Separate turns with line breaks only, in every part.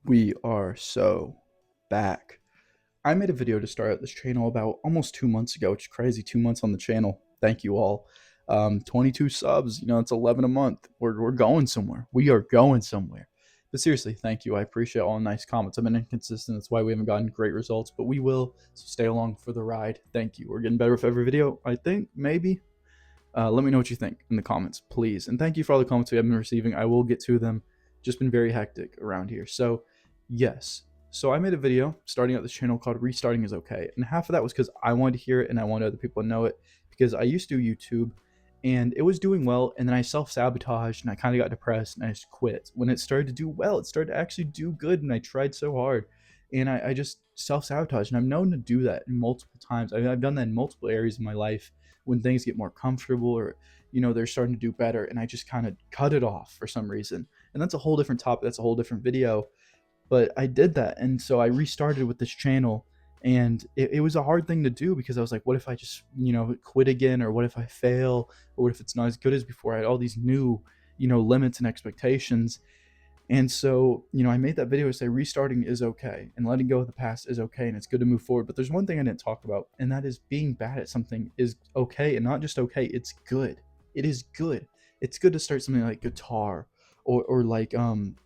We are so back. I made a video to start out this channel about almost 2 months ago, which is crazy. 2 months on the channel. Thank you all. 22 subs. It's 11 a month. We're going somewhere. We are going somewhere. But seriously, thank you. I appreciate all the nice comments. I've been inconsistent. That's why we haven't gotten great results, but we will. So stay along for the ride. Thank you. We're getting better with every video. I think maybe. Let me know what you think in the comments, please. And thank you for all the comments we have been receiving. I will get to them. Just been very hectic around here. So, yes. So I made a video starting out this channel called Restarting is Okay. And half of that was because I wanted to hear it and I wanted other people to know it. Because I used to do YouTube and it was doing well. And then I self sabotaged and I kind of got depressed and I just quit. When it started to do well, it started to actually do good. And I tried so hard. And I just self sabotaged. And I'm known to do that multiple times. I've done that in multiple areas of my life when things get more comfortable or they're starting to do better, and I just kind of cut it off for some reason. And that's a whole different topic, that's a whole different video. But I did that, and so I restarted with this channel. And it was a hard thing to do because I was like, what if I just quit again, or what if I fail, or what if it's not as good as before? I had all these new limits and expectations. And so, I made that video to say restarting is okay and letting go of the past is okay and it's good to move forward. But there's one thing I didn't talk about, and that is being bad at something is okay, and not just okay, it's good. It is good. It's good to start something like guitar or like skateboarding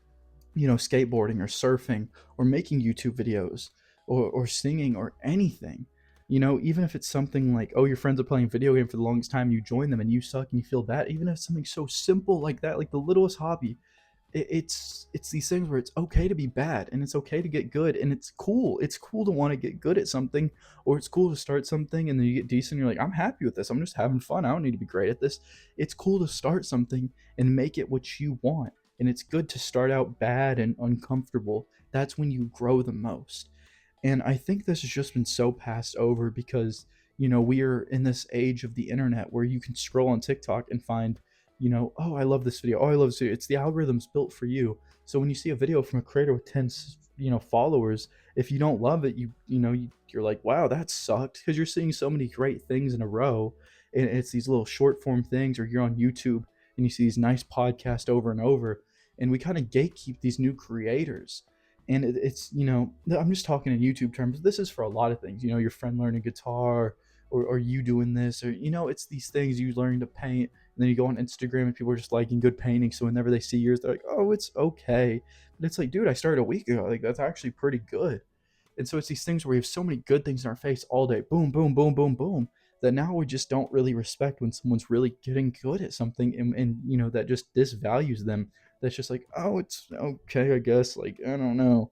or surfing or making YouTube videos or singing or anything. Even if it's something like, oh, your friends are playing a video game for the longest time, you join them and you suck and you feel bad. Even if it's something so simple like that, like the littlest hobby, it's these things where it's okay to be bad and it's okay to get good, and it's cool to want to get good at something, or it's cool to start something and then you get decent and you're like, I'm happy with this, I'm just having fun, I don't need to be great at this. It's cool to start something and make it what you want, and it's good to start out bad and uncomfortable. That's when you grow the most. And I think this has just been so passed over because, we are in this age of the internet where you can scroll on TikTok and find, oh, I love this video. Oh, I love this video. It's the algorithm's built for you. So when you see a video from a creator with 10, followers, if you don't love it, you're like, wow, that sucked, because you're seeing so many great things in a row. And it's these little short form things, or you're on YouTube and you see these nice podcasts over and over. And we kind of gatekeep these new creators. And it's I'm just talking in YouTube terms. This is for a lot of things, your friend learning guitar, or you doing this, or it's these things, you learning to paint, and then you go on Instagram and people are just liking good paintings, so whenever they see yours they're like, oh, it's okay. But it's like, dude, I started a week ago, like that's actually pretty good. And so it's these things where we have so many good things in our face all day, boom, boom, boom, boom, boom, that now we just don't really respect when someone's really getting good at something, and that just disvalues them. That's just like, oh, it's okay, I guess, like, I don't know.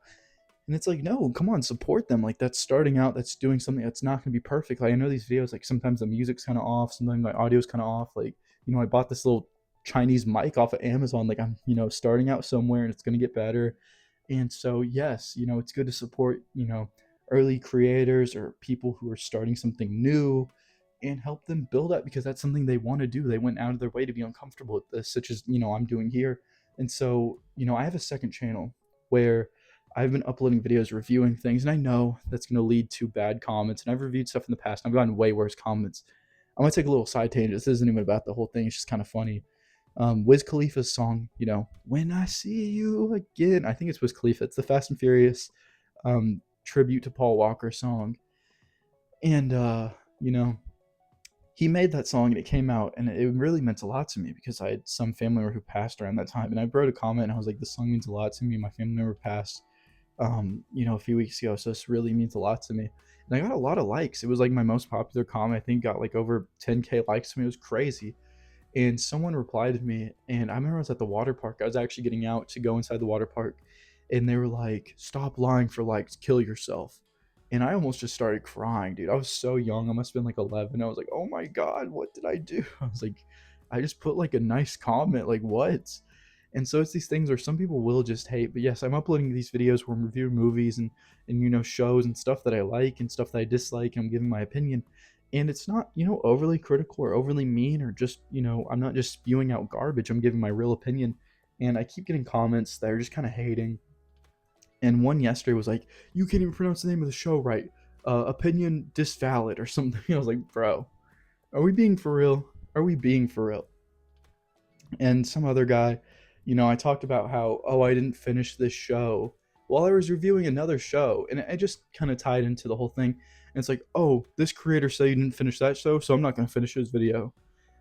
And it's like, no, come on, support them. Like, that's starting out, that's doing something that's not going to be perfect. Like, I know these videos, like, sometimes the music's kind of off, sometimes my audio's kind of off. Like, I bought this little Chinese mic off of Amazon. Like, I'm, starting out somewhere and it's going to get better. And so, yes, it's good to support, early creators or people who are starting something new and help them build up, because that's something they want to do. They went out of their way to be uncomfortable with this, such as, I'm doing here. And so, I have a second channel where I've been uploading videos reviewing things, and I know that's going to lead to bad comments. And I've reviewed stuff in the past, and I've gotten way worse comments. I'm going to take a little side tangent. This isn't even about the whole thing, it's just kind of funny. Wiz Khalifa's song, When I See You Again. I think it's Wiz Khalifa. It's the Fast and Furious tribute to Paul Walker song. And, you know, he made that song and it came out, and it really meant a lot to me because I had some family member who passed around that time. And I wrote a comment and I was like, this song means a lot to me. My family member passed a few weeks ago, so this really means a lot to me. And I got a lot of likes. It was like my most popular comment. I think got like over 10K likes to me. It was crazy. And someone replied to me, and I remember I was at the water park. I was actually getting out to go inside the water park, and they were like, "Stop lying for likes, kill yourself." And I almost just started crying, dude. I was so young. I must have been like 11. I was like, "Oh my god, what did I do?" I was like, I just put like a nice comment, like what? And so it's these things where some people will just hate. But yes, I'm uploading these videos where I'm reviewing movies and shows and stuff that I like and stuff that I dislike. And I'm giving my opinion, and it's not overly critical or overly mean, or just I'm not just spewing out garbage. I'm giving my real opinion. And I keep getting comments that are just kind of hating. And one yesterday was like, you can't even pronounce the name of the show right, opinion disvalid or something. I was like, bro, are we being for real? Are we being for real? And some other guy, I talked about how, oh, I didn't finish this show, while I was reviewing another show, and it just kind of tied into the whole thing. And it's like, oh, this creator said he didn't finish that show, so I'm not going to finish his video.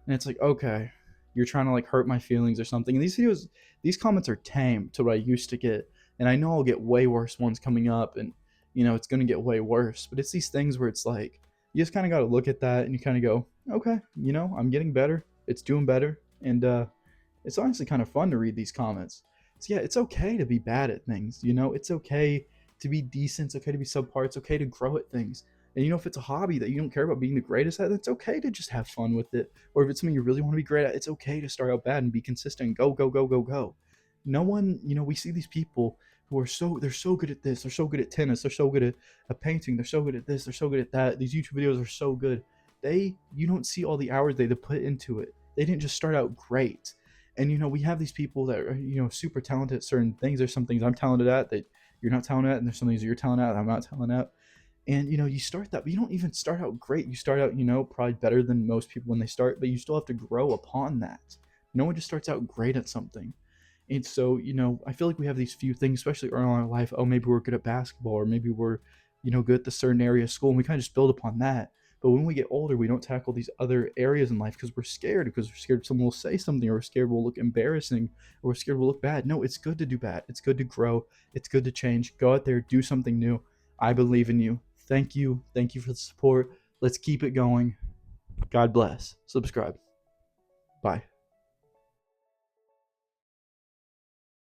And it's like, okay, you're trying to like hurt my feelings or something. And these comments are tame to what I used to get. And I know I'll get way worse ones coming up, and it's going to get way worse. But it's these things where it's like, you just kind of got to look at that and you kind of go, okay, I'm getting better. It's doing better. And it's honestly kind of fun to read these comments. So yeah, it's okay to be bad at things. It's okay to be decent. It's okay to be subpar. It's okay to grow at things. And if it's a hobby that you don't care about being the greatest at, it's okay to just have fun with it. Or if it's something you really want to be great at, it's okay to start out bad and be consistent. Go, go, go, go, go. No one, we see these people who they're so good at this. They're so good at tennis. They're so good at painting. They're so good at this. They're so good at that. These YouTube videos are so good. You don't see all the hours they put into it. They didn't just start out great. And we have these people that are super talented at certain things. There's some things I'm talented at that you're not talented at, and there's some things you're talented at that I'm not talented at. And you start that, but you don't even start out great. You start out probably better than most people when they start, but you still have to grow upon that. No one just starts out great at something. And so I feel like we have these few things, especially early in our life. Oh, maybe we're good at basketball, or maybe we're good at the certain area of school, and we kind of just build upon that. But when we get older, we don't tackle these other areas in life because we're scared someone will say something, or we're scared we'll look embarrassing, or we're scared we'll look bad. No, it's good to do bad. It's good to grow. It's good to change. Go out there, do something new. I believe in you. Thank you. Thank you for the support. Let's keep it going. God bless. Subscribe. Bye.